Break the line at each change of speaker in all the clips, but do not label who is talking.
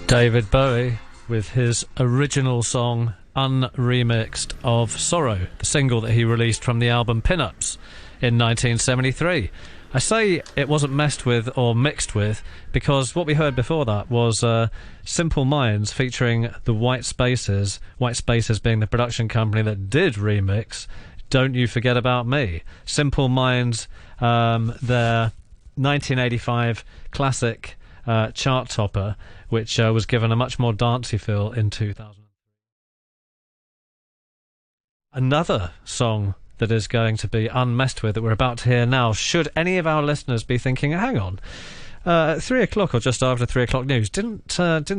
David Bowie with his original song unremixed of Sorrow, the single that he released from the album Pin-Ups in 1973. I say it wasn't messed with or mixed with because what we heard before that was Simple Minds featuring the White Spaces being the production company that did remix Don't You Forget About Me. Simple Minds, their 1985 classic chart topper, which was given a much more dancey feel in 2000. Another song that is going to be unmessed with that we're about to hear now, should any of our listeners be thinking, hang on, at 3 o'clock or just after 3 o'clock news, didn't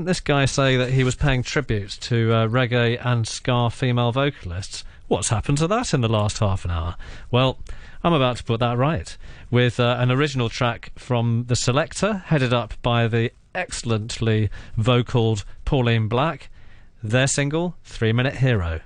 this guy say that he was paying tribute to reggae and ska female vocalists? What's happened to that in the last half an hour? Well, I'm about to put that right with an original track from The Selector, headed up by the excellently vocaled Pauline Black, their single 3 Minute Hero.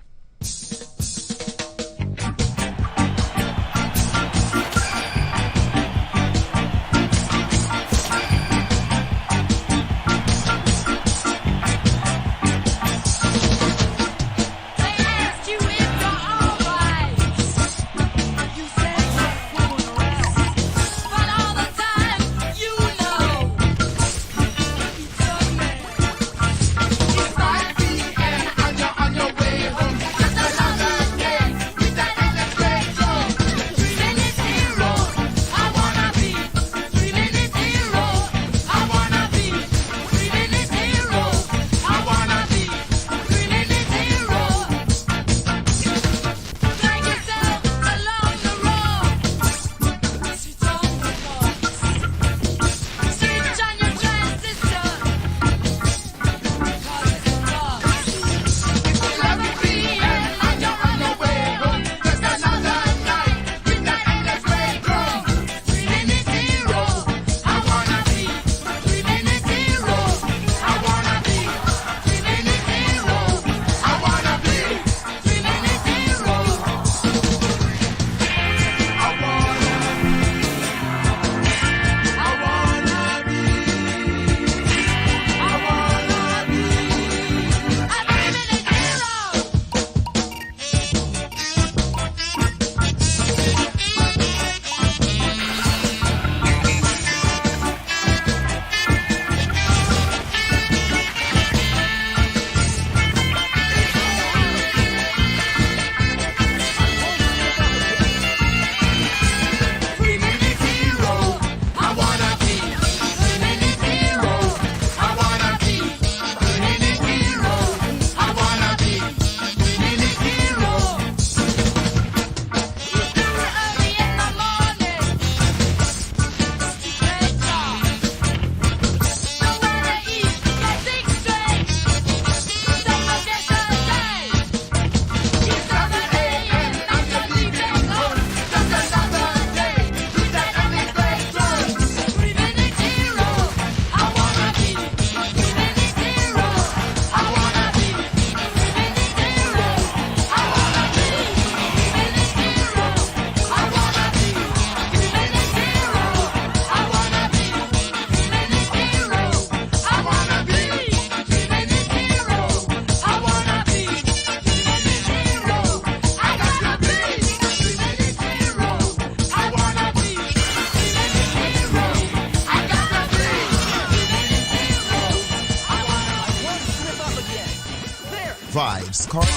Vibes, Cartel,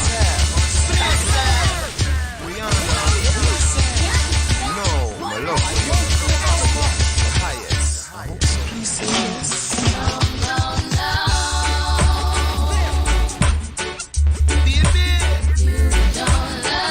Rihanna, no, Malone, Highest, Pieces. Baby, you don't love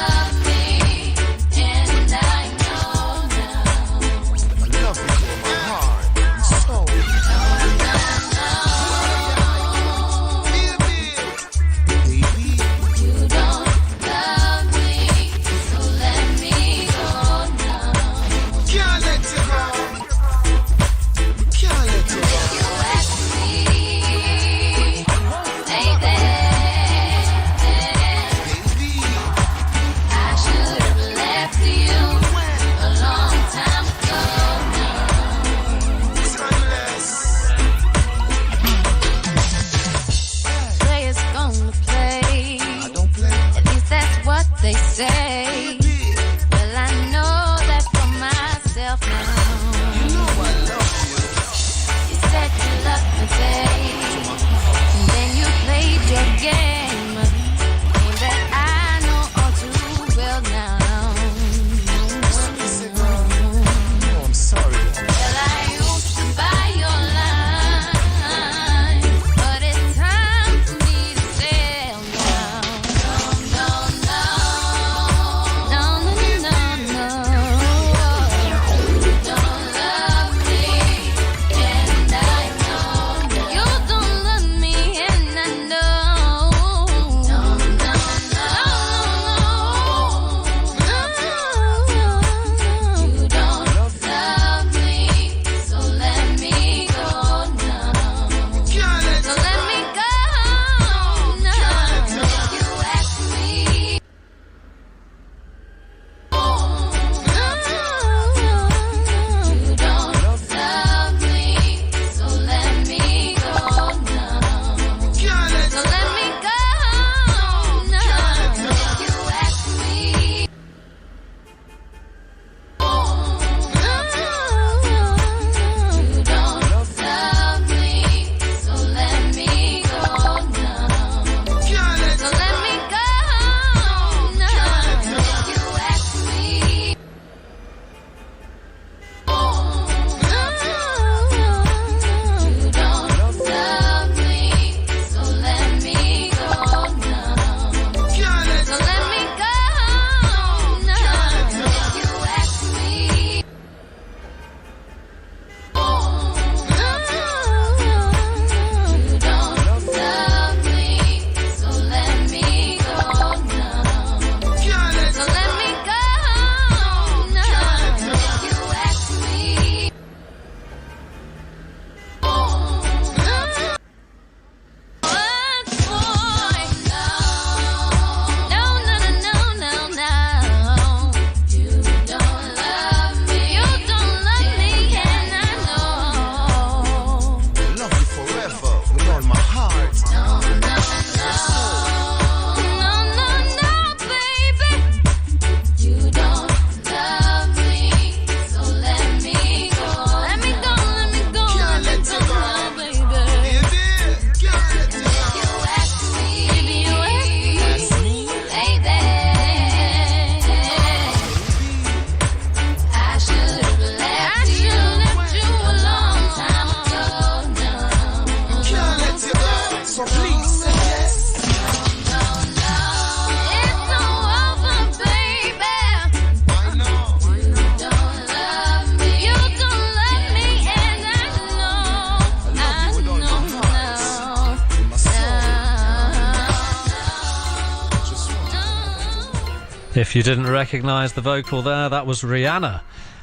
If you didn't recognise the vocal there, that was Rihanna.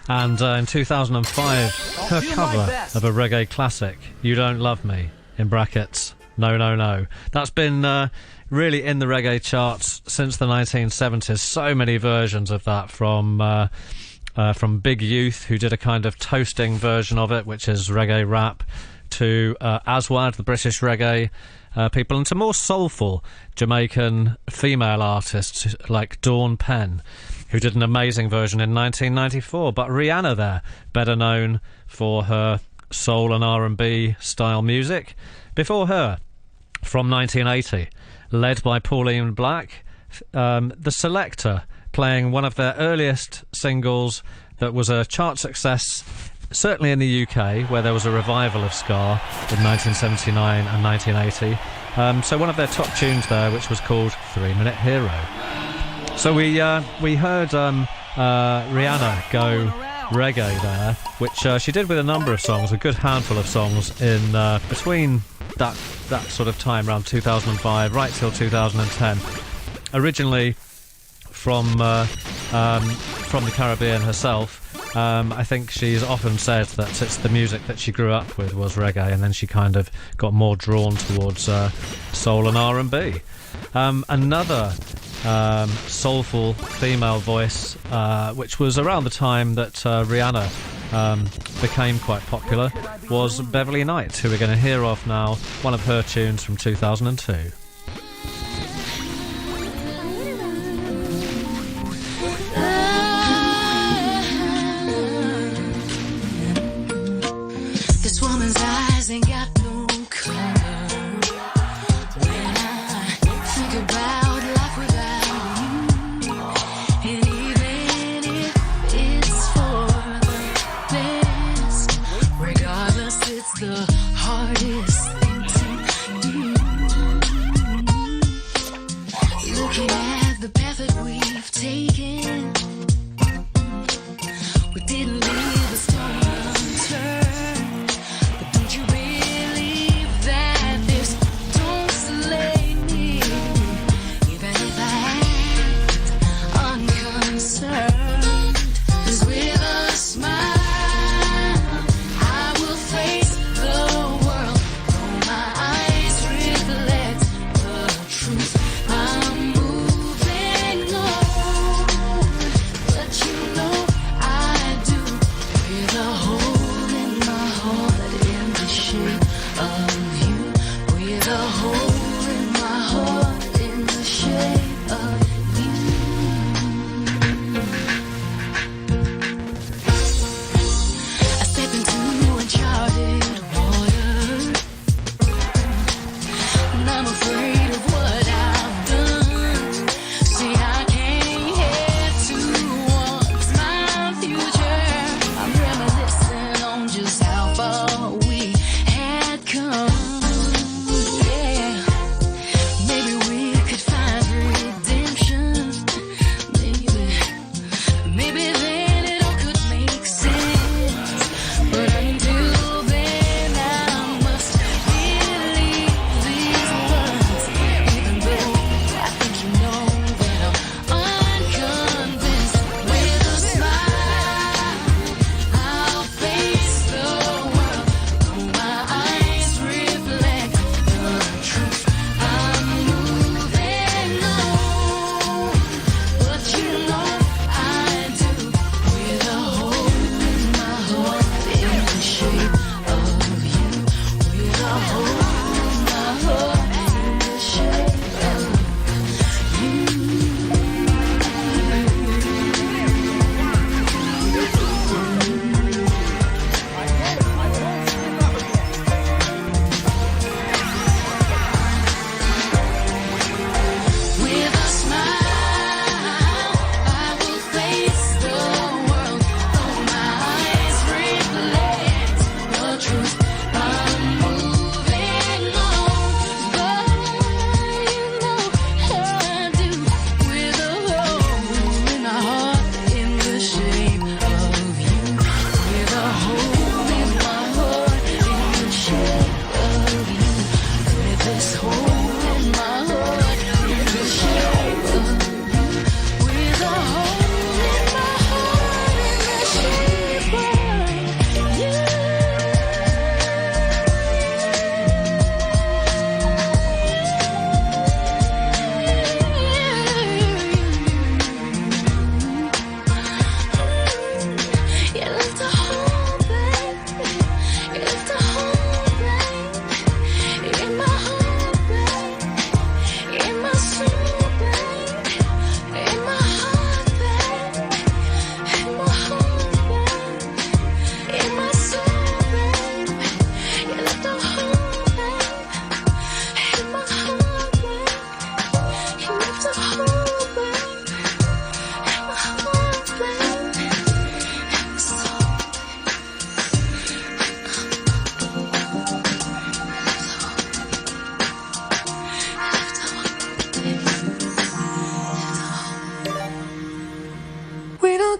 And in 2005, her cover of a reggae classic, You Don't Love Me, in brackets, No, No, No. That's been really in the reggae charts since the 1970s. So many versions of that from Big Youth, who did a kind of toasting version of it, which is reggae rap, to Aswad, the British reggae people, and to more soulful Jamaican female artists like Dawn Penn, who did an amazing version in 1994. But Rihanna there, better known for her soul and R&B style music. Before her, from 1980, led by Pauline Black, The Selector, playing one of their earliest singles that was a chart success, certainly in the UK, where there was a revival of ska in 1979 and 1980. So one of their top tunes there, which was called 3 Minute Hero. So we heard Rihanna go reggae there, which she did with a number of songs, a good handful of songs in between that sort of time, around 2005 right till 2010. Originally from the Caribbean herself. I think she's often said that it's the music that she grew up with was reggae, and then she kind of got more drawn towards soul and R&B. Another soulful female voice, which was around the time that Rihanna became quite popular, was Beverly Knight, who we're going to hear off now, one of her tunes from 2002.
Ain't got no color. When I think about life without you, and even if it's for the best, regardless, it's the hardest thing to do. Looking at the path that we've taken, we didn't leave a stone unturned.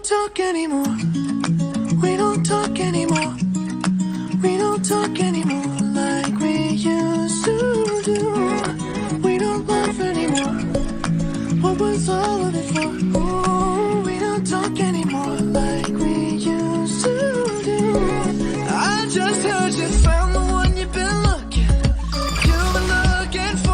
don't talk anymore. We don't talk anymore. We don't talk anymore like we used to do. We don't laugh anymore. What was all of it for? Ooh, we don't talk anymore like we used to do. I just heard you found the one you've been looking for.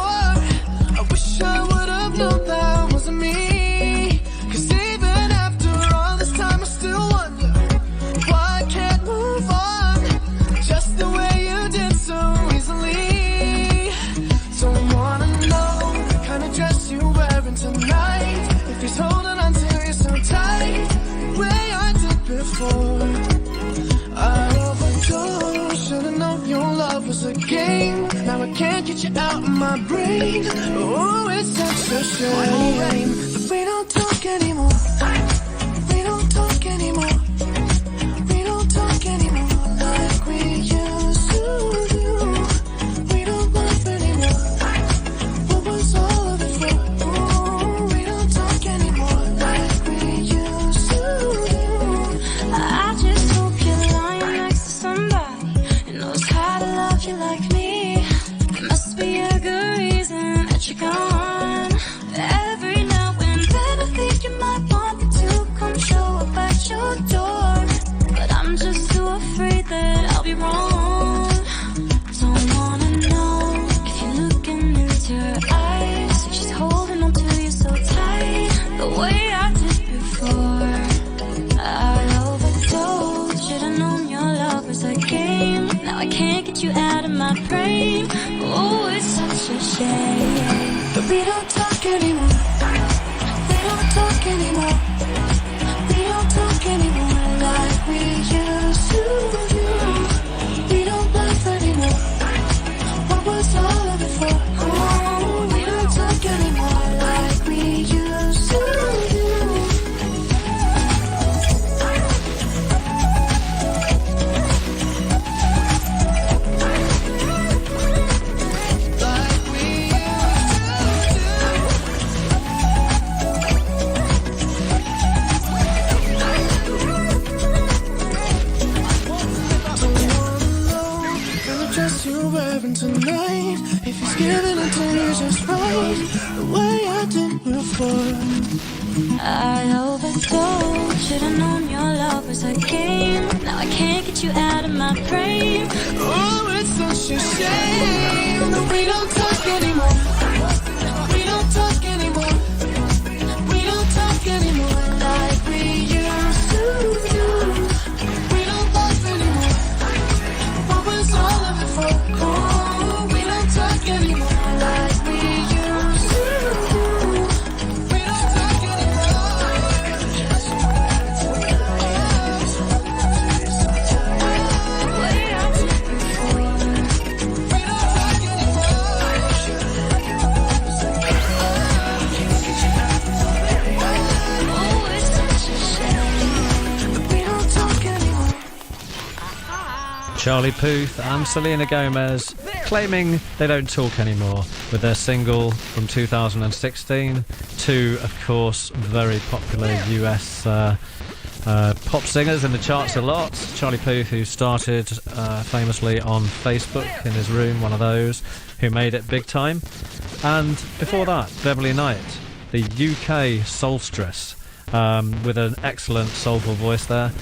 I wish I would have known that wasn't me. 'Cause even after all this time I still wonder why I can't move on just the way you did so easily. Don't wanna know the kind of dress you're wearing tonight, if he's holding on to you so tight, the way I did before. I overdosed, should've known your love was a game. Now I can't get you out of my brain. Oh, it's such a shame that we don't talk anymore. We don't talk anymore. We don't talk anymore like we used to do. We don't laugh anymore. What was all of it for? Oh, we don't talk anymore like we used to do.
I just hope you're lying next to somebody who knows how to love you like me. There must be a good reason that you're gone. Every now and then I think you might want me to come show up at your door, but I'm just too afraid that I'll be wrong. Don't wanna know if you're looking into her eyes, if she's holding on to you so tight, the way I did before. I overdosed, should've known your love was a game. Now I can't get you out of my brain. Oh, it's such a shame
But we don't talk anymore. We don't talk anymore. We don't talk anymore like we used to do. We don't laugh anymore. What was all of it for? Oh, we don't talk anymore like we used to do. You're wearing tonight, if he's giving it to you just right, the way I did before.
I overdosed, should've known your love was a game. Now I can't get you out of my brain.
Oh, it's such a shame that we don't talk anymore. We don't talk anymore. We don't talk anymore like we used to do. We don't laugh anymore. What was all of it for? Oh, we don't talk anymore like we used to do. We don't talk anymore.
Way I did before.
We don't talk anymore.
Oh, it's such a shame.
We don't talk anymore.
Charlie Puth and Selena Gomez claiming they don't talk anymore with their single from 2016. Two, of course, very popular US pop singers in the charts a lot. Charlie Puth, who started famously on Facebook in his room, one of those who made it big time. And before that, Beverly Knight, the UK soulstress, with an excellent soulful voice there,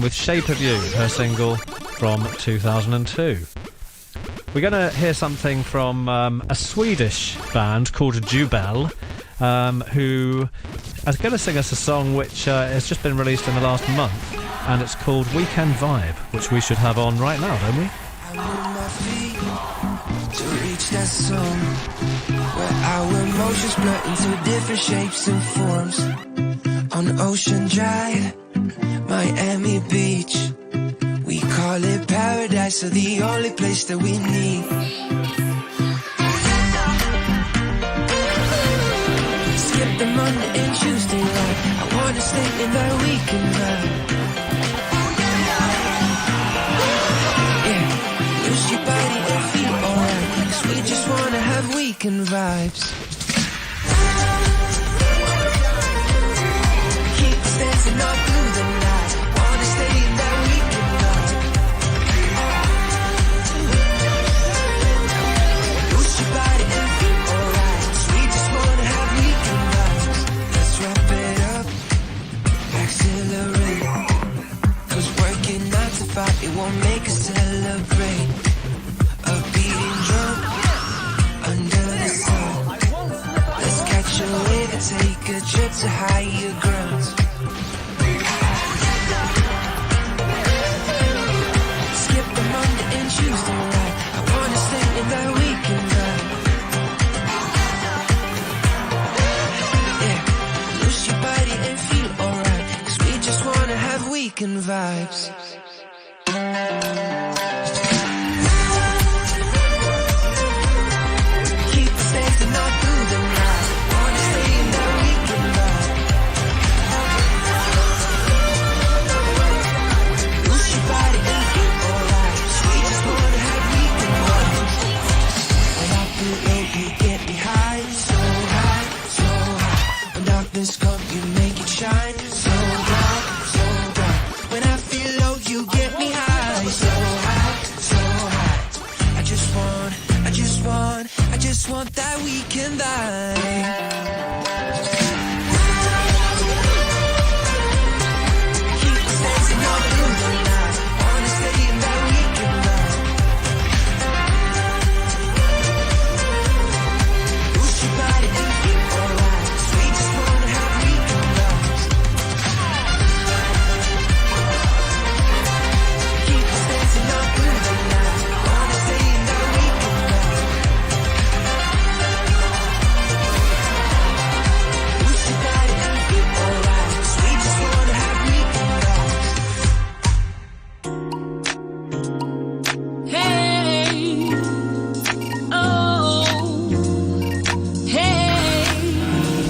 with Shape of You, her single from 2002. We're going to hear something from a Swedish band called Jubel, who is going to sing us a song which has just been released in the last month, and it's called Weekend Vibe, which we should have on right now, don't we?
I move my feet to reach that zone where our emotions blur into different shapes and forms. On Ocean Drive, Miami Beach, we call it paradise, so the only place that we need. Skip the Monday and Tuesday line, I wanna stay in that weekend vibe. Yeah, lose your body and feel alright, 'cause we just wanna have weekend vibes. Keep dancing all through to higher grounds. Skip the Monday and Tuesday night. I wanna stay in that weekend vibe. Yeah, lose your body and feel alright, 'cause we just wanna have weekend vibes. Keep the states and not through the night. Wanna stay in that weekend vibe. Lose your body and feel alright, 'cause we just wanna have weekend vibes. When I feel low, you get me high, so high, so high. When darkness comes, you make it shine, so bright, so bright. When I feel low, you get me high, so high, so high. I just want that weekend vibe. Keep the states and all through the night. Wanna stay in that weekend vibe. Lose your body and feel alright, 'cause we just wanna have weekend vibes. Keep the states and all through the night. Wanna stay in that weekend vibe. Lose your body and feel alright, 'cause we just wanna have weekend vibes.
Hey, oh, hey,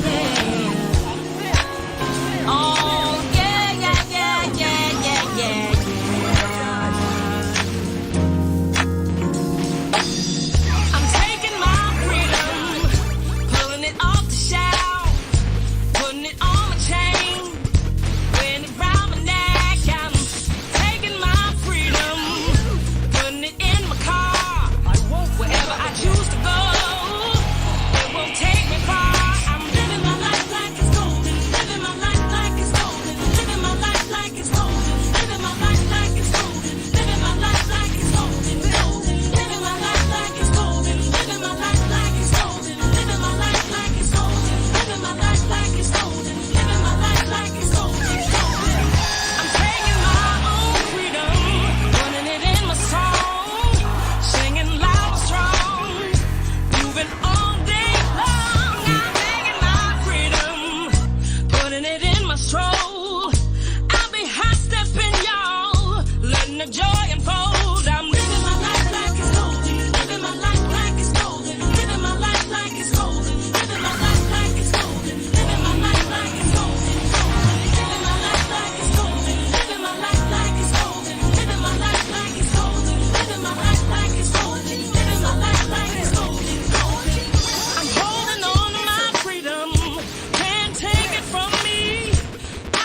yeah. Oh, yeah, yeah, yeah, yeah, yeah, yeah, yeah. I'm taking my freedom, pulling it off the shelf, putting it on my chain, wearing it round my neck. I'm taking my freedom, putting it in my car. Wherever I choose to go, it won't take me far. I'm living my life like it's golden, living my life like it's golden, living my life like it's golden, living my life like it's golden, living my life like it's golden, golden, living my life like it's golden, living my life like it's golden, living my life like it's golden, living my life like it's golden, living my life like it's golden, golden. I'm taking my own freedom, putting it in my song, singing loud and strong, moving all day long. I'm taking my freedom, putting it in my stroll. I'll be high stepping, y'all, letting the joy unfold. I'm living my life like it's golden, living my life like it's golden, living my life like it's golden, living my life like it's golden, living my life like it's golden, living my life like it's golden, living my life like it's golden, living my life like it's golden, living my life like it's golden, living my life like it's golden, golden. I'm holding on to my freedom, can't take it from me. I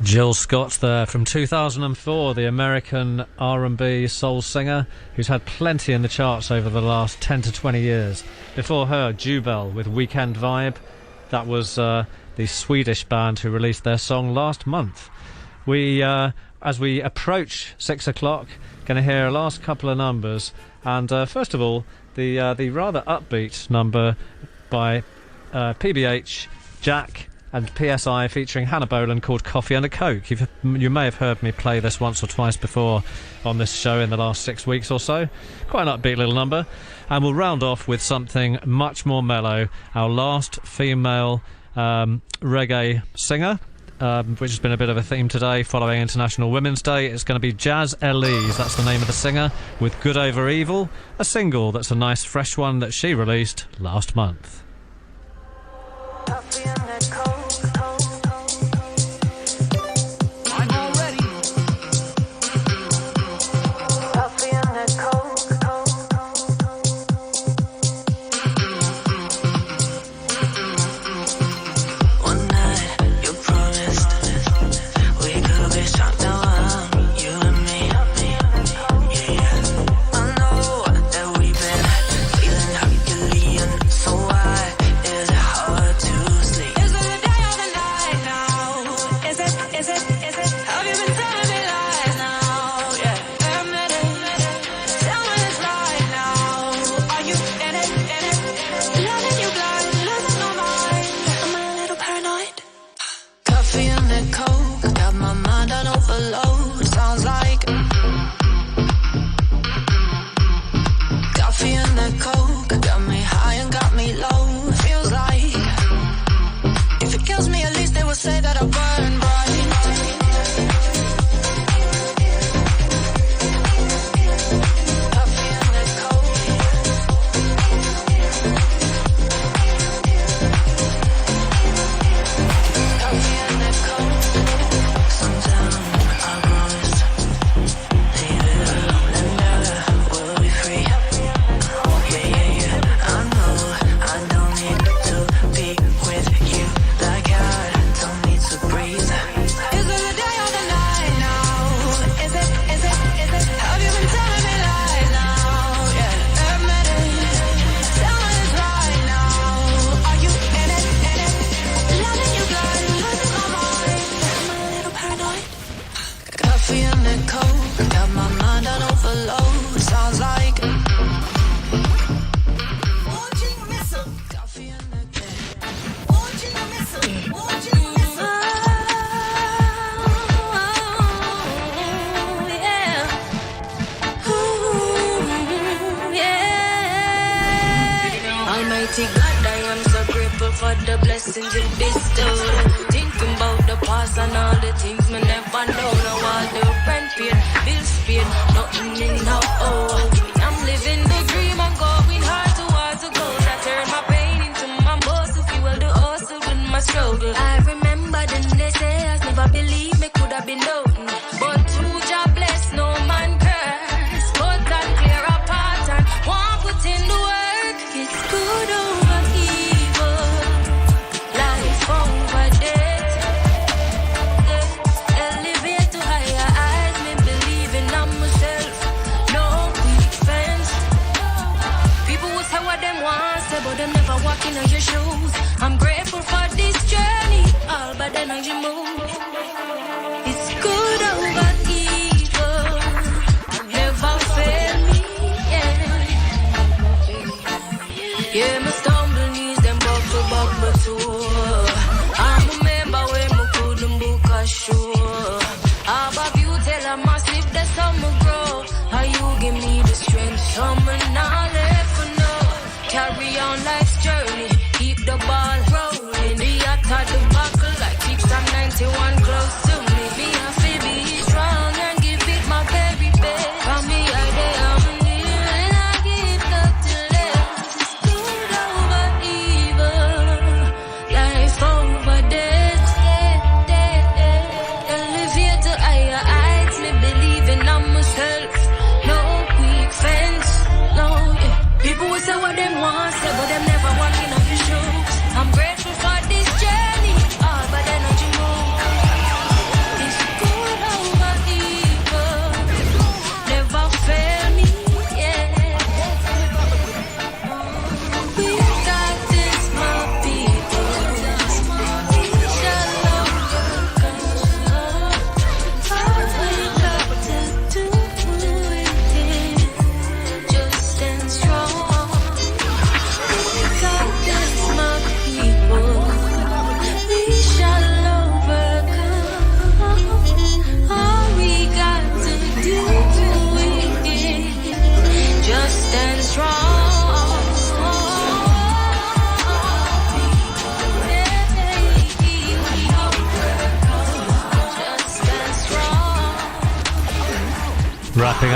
Jill Scott there from 2004, the American R&B soul singer who's had plenty in the charts over the last 10 to 20 years. Before her, Jubel with Weekend Vibe. That was the Swedish band who released their song last month. We, as we approach 6 o'clock, going to hear a last couple of numbers. And first of all, the rather upbeat number by PBH, Jack and PSI featuring Hannah Bolan called Coffee and a Coke. You may have heard me play this once or twice before on this show in the last 6 weeks or so. Quite an upbeat little number. And we'll round off with something much more mellow. Our last female reggae singer, which has been a bit of a theme today following International Women's Day. It's going to be Jazz Elise, that's the name of the singer, with Good Over Evil, a single that's a nice fresh one that she released last month.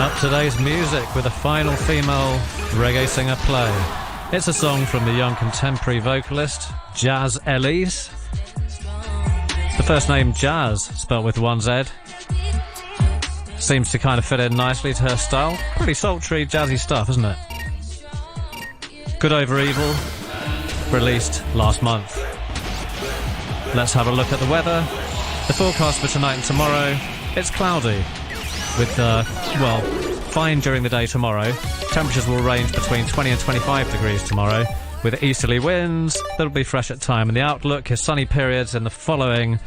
up today's music with a final female reggae singer play. It's a song from the young contemporary vocalist Jazz Elise. The first name Jazz, spelt with one Z. Seems to kind of fit in nicely to her style. Pretty sultry, jazzy stuff, isn't it? Good Over Evil, released last month. Let's have a look at the weather. The forecast for tonight and tomorrow, it's cloudy with, fine during the day tomorrow. Temperatures will range between 20 and 25 degrees tomorrow with easterly winds that'll be fresh at time. And the outlook is sunny periods in the following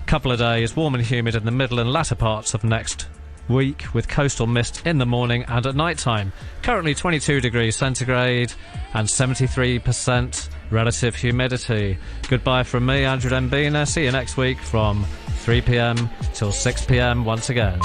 couple of days, warm and humid in the middle and latter parts of next week with coastal mist in the morning and at night time. Currently 22 degrees centigrade and 73% relative humidity. Goodbye from me, Andrew Dembina. See you next week from 3 p.m. till 6 p.m. once again.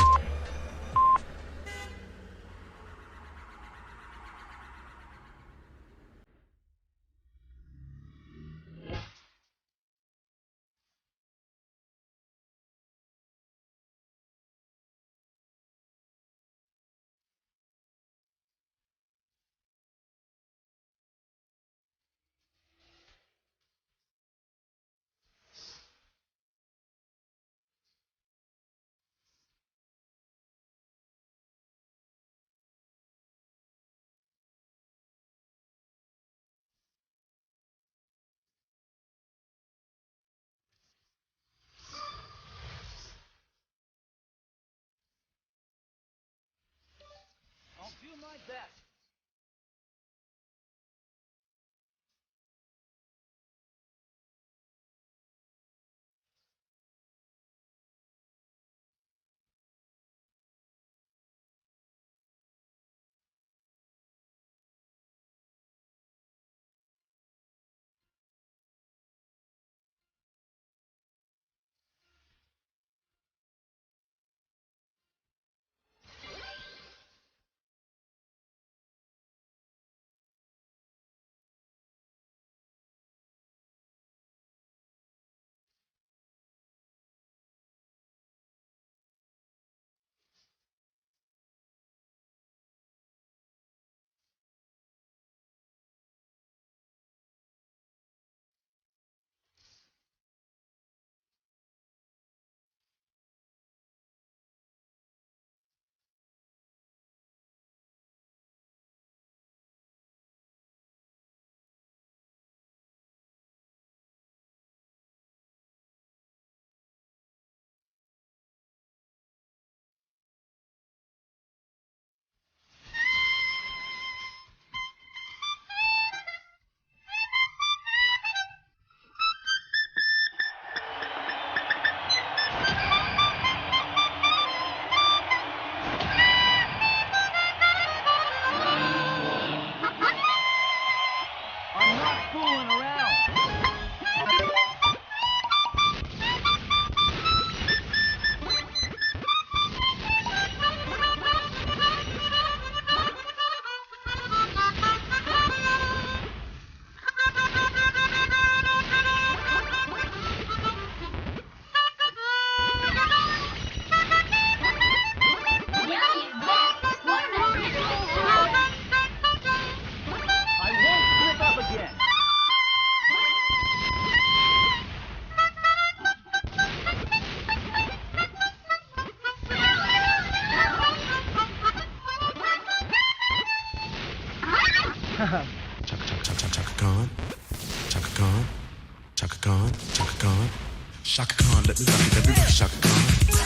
Shaka Khan, let me rock it, let me rock it, Shaka Khan.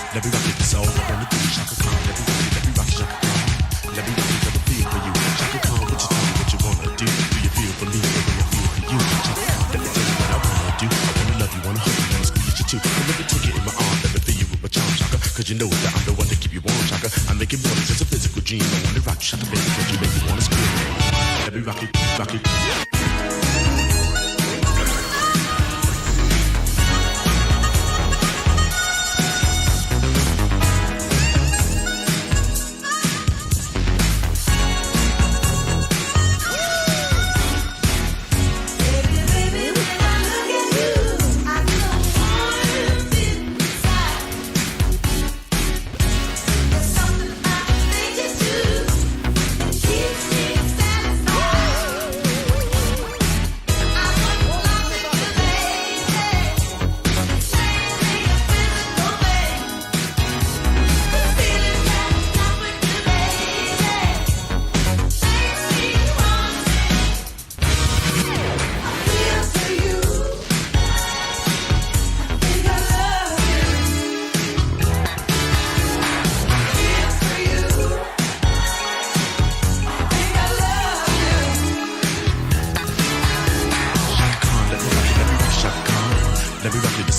Let me rock it, that's all I wanna do. Shaka Khan, let me rock it, let me rock it, Shaka Khan. Let me rock it, let me feel for you. Shaka Khan, what you tell me what you wanna do? Do you feel for me the way I feel for you? Shaka Khan, let me tell you what I wanna do. I wanna love you, wanna hug you, wanna squeeze you too. But let me take it in my arms, let me feel you with my charm, Shaka. Cause you know that I'm the one to keep you warm, Shaka. I make it more than just a physical dream. I wanna rock you, Shaka, baby, cause you make me wanna scream. Let me rock it, rock it.
Just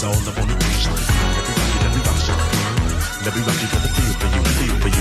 that's all I wanna do. Shaka Khan, let me rock you, Shaka Khan. Let me rock you, got the feel for you, feel for you.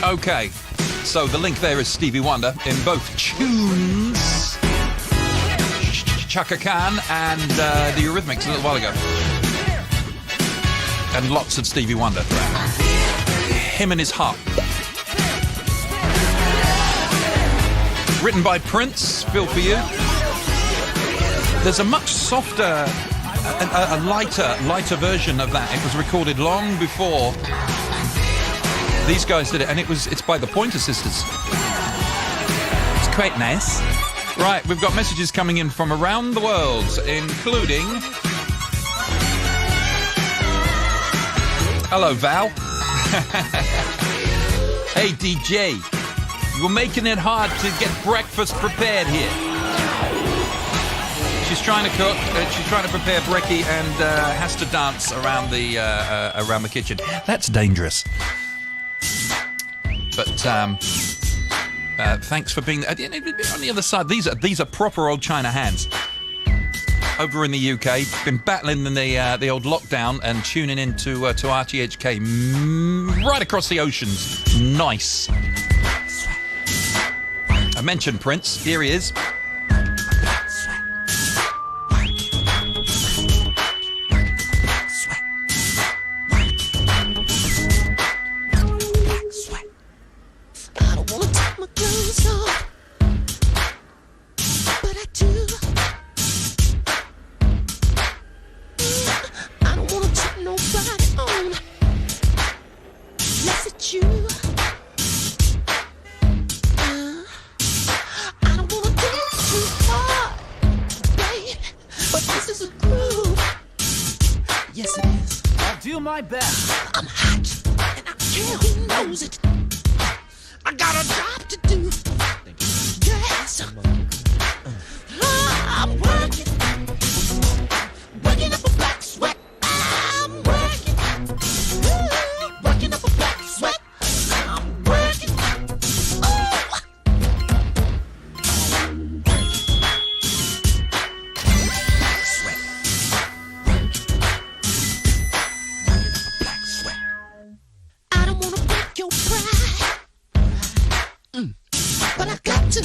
Okay, so the link there is Stevie Wonder in both tunes, Chaka Khan and the Eurythmics a little while ago, and lots of Stevie Wonder throughout. Him and His Heart. Written by Prince, Feel For You. There's a much softer, a lighter version of that. It was recorded long before these guys did it, and it's by the Pointer Sisters. It's quite nice. Right, we've got messages coming in from around the world, including... Hello, Val. Hey, DJ. You're making it hard to get breakfast prepared here. She's trying to cook, she's trying to prepare brekkie, and has to dance around the kitchen. That's dangerous. But thanks for being there. On the other side, these are proper old China hands. Over in the UK, been battling the old lockdown and tuning in to RTHK right across the oceans. Nice. I mentioned Prince. Here he is.
I don't wanna dance
my best.
I'm hot, and I care who knows it. I got a job to do. Yes. I'm working. Working up a black sweat. I'm working. Working up a black sweat. I'm working. Sweat. Black sweat. I don't wanna break your pride. But I got to.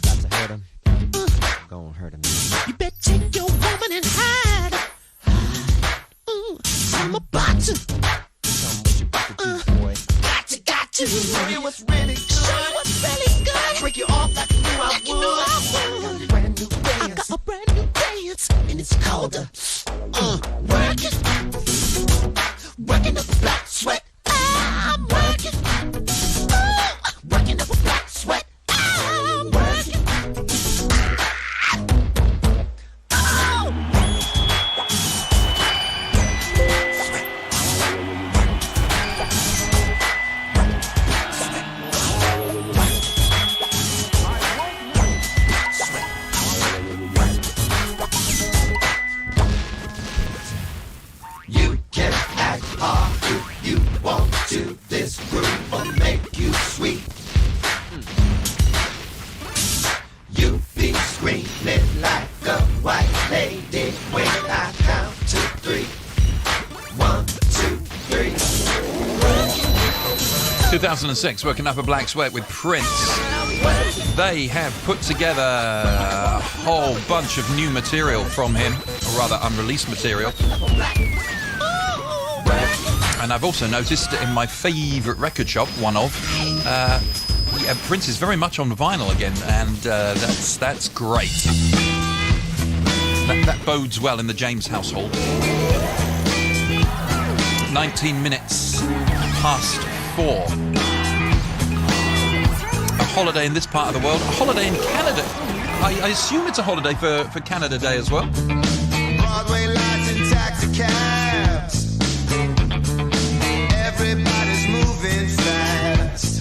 Got to hurt him. Gonna hurt him.
You better take your woman and hide. I'm about to.
Tell him what you about to do, boy.
Got to.
It was really
Show
good.
was really good.
Break you off like you knew I
Like you knew I
would.
would.
Brand new
I
dance.
got a brand new dance, and it's called working. Working up a black sweat. I'm working. Working up a black sweat. I'm working.
You can act hard if you want to. This groove will make you sweet. You be screaming like a white lady when I count to 3. 1, 2, 3.
2006, Working Up a Black Sweat with Prince. They have put together a whole bunch of new material from him, or rather unreleased material. And I've also noticed in my favourite record shop, one of, Prince is very much on vinyl again, and that's great. That bodes well in the James household. 19 minutes past 4. A holiday in this part of the world, a holiday in Canada. I assume it's a holiday for Canada Day as well.
Broadway lights and taxi cabs. Everybody's moving fast.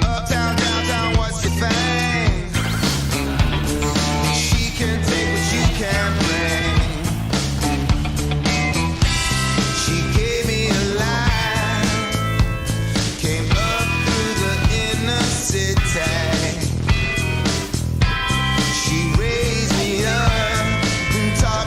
Uptown, downtown, what's your thing? She can take what you can bring. She gave me a line. Came up through the inner city. She raised me up and taught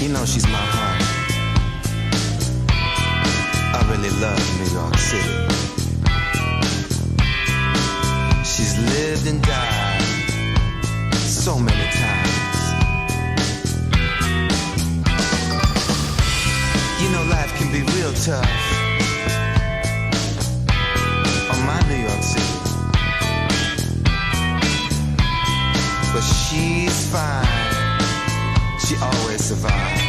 You know she's my heart. I really love New York City. She's lived and died so many times. You know life can be real tough on my New York City. But she's fine. She always survives.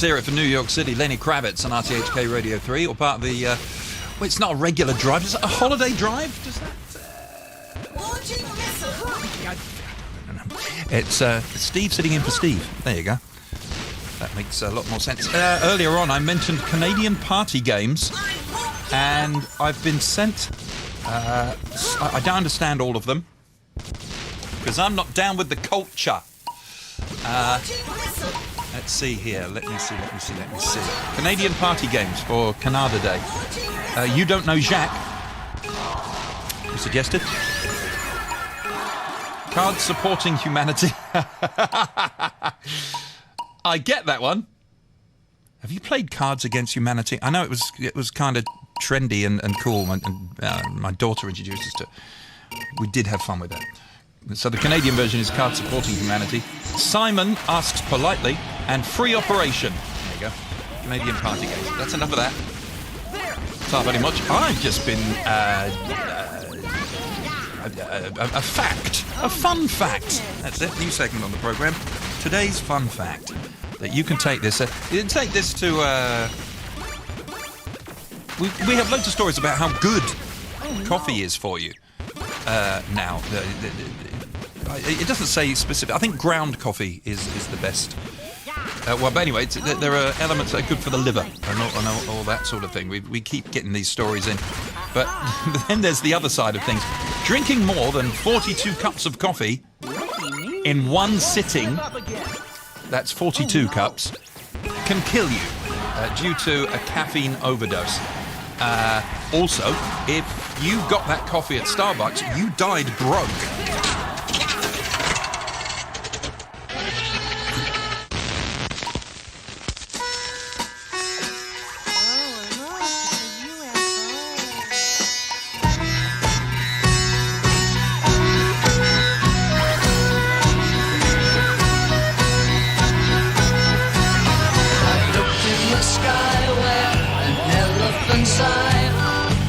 Hear it for New York City, Lenny Kravitz on RTHK Radio 3, or part of the, well, it's not a regular drive, is it a holiday drive? Does that... It's Steve sitting in for Steve. There you go. That makes a lot more sense. Earlier on, I mentioned Canadian party games, and I've been sent... I don't understand all of them, because I'm not down with the culture. Let's see here. Let me see. Canadian party games for Canada Day. You don't know Jacques? You suggested? Cards supporting humanity. I get that one. Have you played Cards Against Humanity? I know it was kind of trendy and cool. My daughter introduced us to. We did have fun with that. So the Canadian version is Cards Supporting Humanity. Simon asks politely, and free operation. There you go. Canadian party games. That's enough of that. Not very much. I've just been a fact, a fun fact. That's it. New segment on the program. Today's fun fact that you can take this. Take this to. We have loads of stories about how good coffee is for you. Now, it doesn't say specific. I think ground coffee is the best. But anyway, there are elements that are good for the liver and all that sort of thing. We keep getting these stories in. But then there's the other side of things. Drinking more than 42 cups of coffee in one sitting, that's 42 cups, can kill you due to a caffeine overdose. Also, if you got that coffee at Starbucks, you died broke.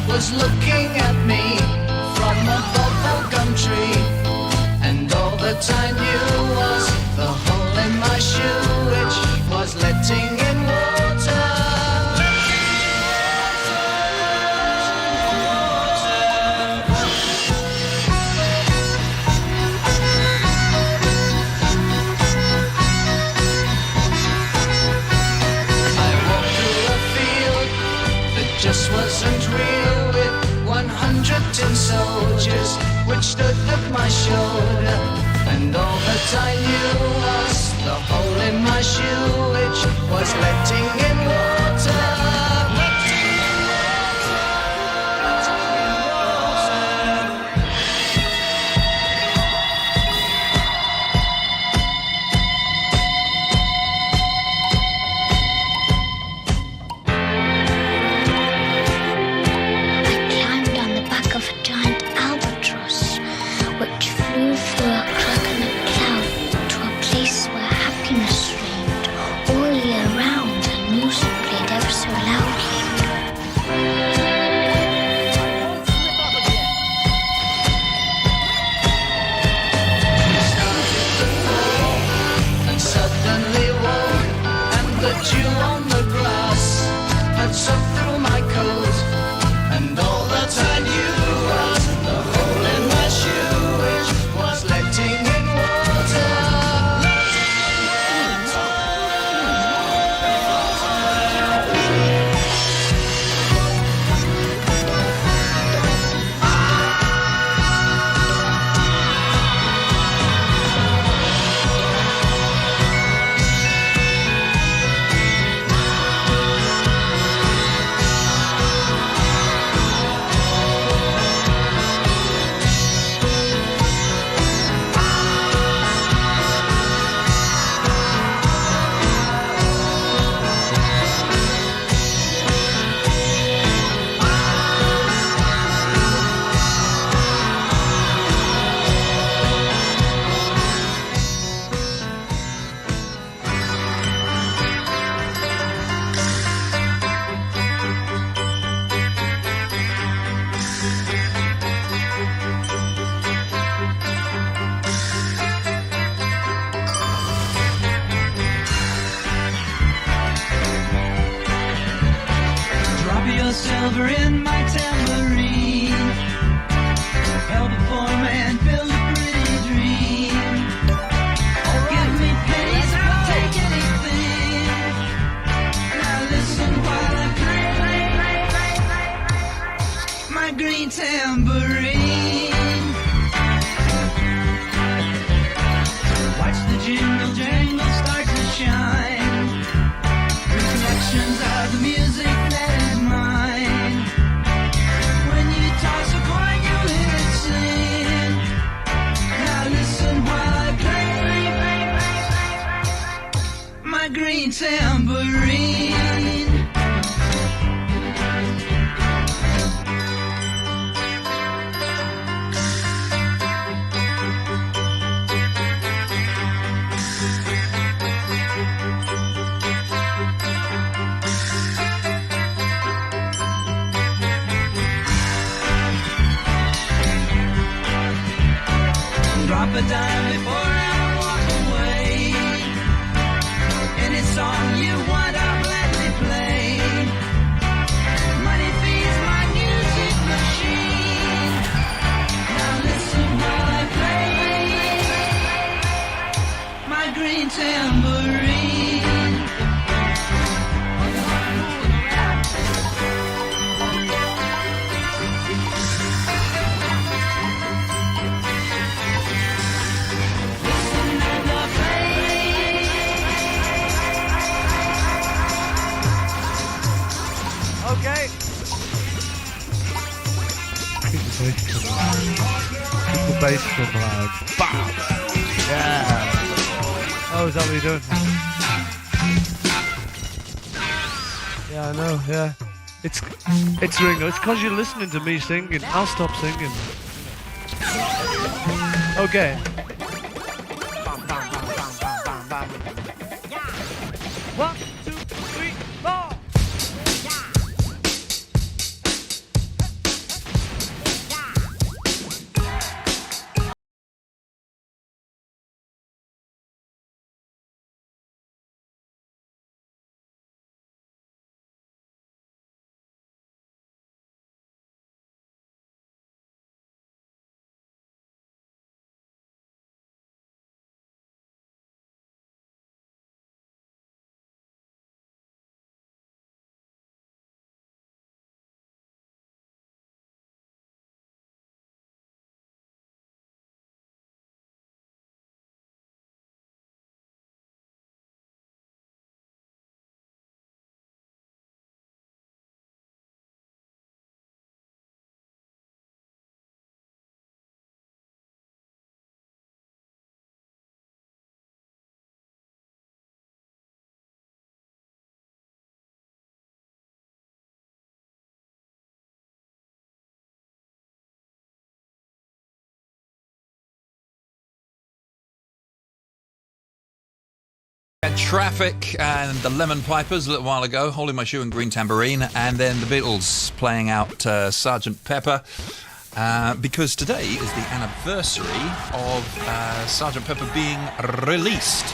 Was looking at me from above the gum tree.
which stood at my shoulder. And all that I knew was the hole in my shoe, which was letting in water.
I climbed on the back of a giant albatross, which flew through a crack in the cloud to a place where happiness reigned all year round and music played ever so loudly.
And suddenly woke, and the dew on the grass had soaked through my coat. And all that I knew was the hole in my shoe, which was letting in water. Drop your silver in my tambourine. Help a poor man build a pretty dream. Give me pennies, I'll take anything. Now listen while I play my green tambourine. Watch the jingle jangle start to shine. Reflections of the music that is mine. When you toss a coin, you'll hear it sing. Now listen while I play my green tambourine. Drop a dime before I walk away. Any song you want, I'll gladly play. Money feeds my music machine. Now listen while I play my green tambourine.
Okay.
Keep the bass drum loud. Bam! Yeah! Oh, is that what you're doing? Yeah, I know, yeah. It's Ringo. It's because you're listening to me singing. I'll stop singing. Okay. One.
Traffic and the Lemon Pipers a little while ago, Holding My Shoe and Green Tambourine, and then the Beatles playing out Sgt. Pepper, because today is the anniversary of Sgt. Pepper being released.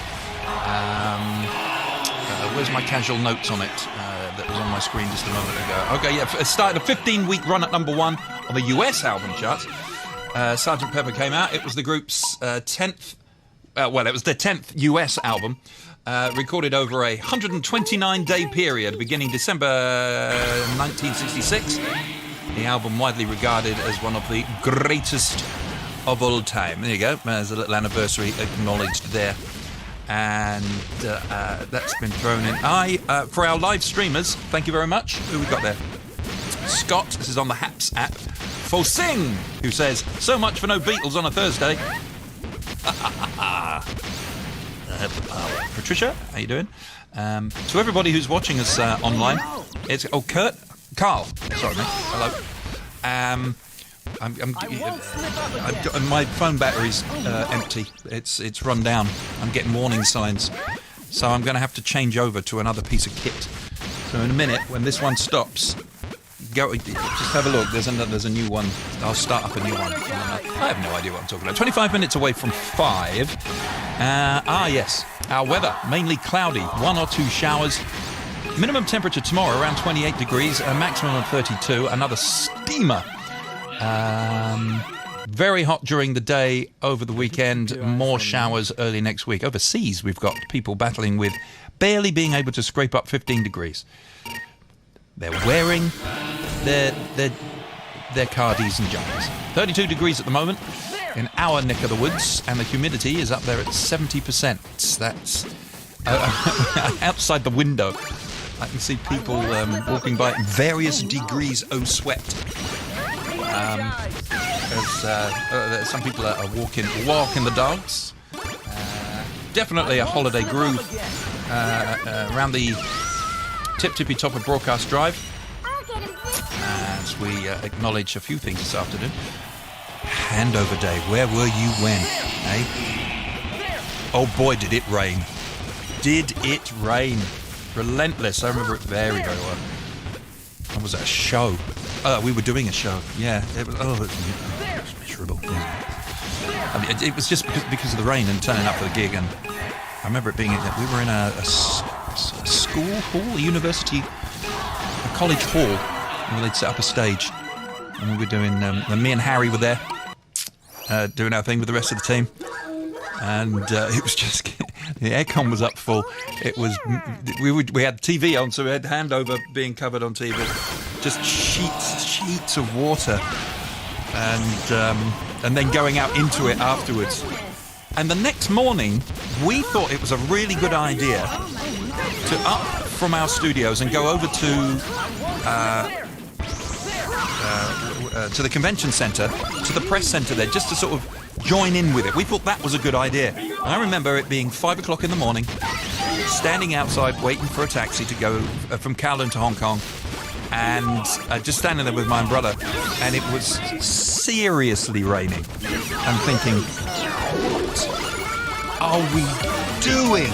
Where's my casual notes on it that was on my screen just a moment ago? Okay, yeah, it started a 15-week run at number 1 on the US album charts. Sgt. Pepper came out. It was the group's 10th, it was their 10th US album. Recorded over a 129-day period beginning December 1966. The album widely regarded as one of the greatest of all time. There you go. There's a little anniversary acknowledged there. And that's been thrown in. For our live streamers, thank you very much. Who we got there? Scott, this is on the Haps app. Fosing, who says, so much for no Beatles on a Thursday. I have the power. Patricia, how you doing? To everybody who's watching us online, it's Carl. Sorry, mate. Hello. My phone battery's empty. It's run down. I'm getting warning signs, so I'm going to have to change over to another piece of kit. So in a minute, when this one stops, just have a look. There's a new one. I'll start up a new one. I have no idea what I'm talking about. 25 minutes away from 5. Yes. Our weather, mainly cloudy. 1 or 2 showers. Minimum temperature tomorrow around 28 degrees. A maximum of 32. Another steamer. Very hot during the day over the weekend. More showers early next week. Overseas, we've got people battling with barely being able to scrape up 15 degrees. They're wearing their cardies and jumpers. 32 degrees at the moment in our neck of the woods, and the humidity is up there at 70%. That's outside the window. I can see people walking by at various degrees of sweat. Some people are walking the dogs. Definitely a holiday groove around the tippy top of Broadcast Drive, as we acknowledge a few things this afternoon. Handover day, where were you when, eh? Oh boy, did it rain. Did it rain. Relentless. I remember it very, very well. I was at a show. We were doing a show, yeah. It was miserable. Yeah. I mean, it was just because of the rain and turning up for the gig, and I remember it being that we were in a school hall, a university, a college hall, where they'd set up a stage, and we were doing. Me and Harry were there, doing our thing with the rest of the team, and it was just the aircon was up full. It was we had TV on, so we had handover being covered on TV, just sheets of water, and then going out into it afterwards. And the next morning, we thought it was a really good idea to up from our studios and go over to the convention centre, to the press centre there, just to sort of join in with it. We thought that was a good idea. And I remember it being 5 o'clock in the morning, standing outside waiting for a taxi to go from Kowloon to Hong Kong, and just standing there with my brother, and it was seriously raining. I'm thinking, what are we doing?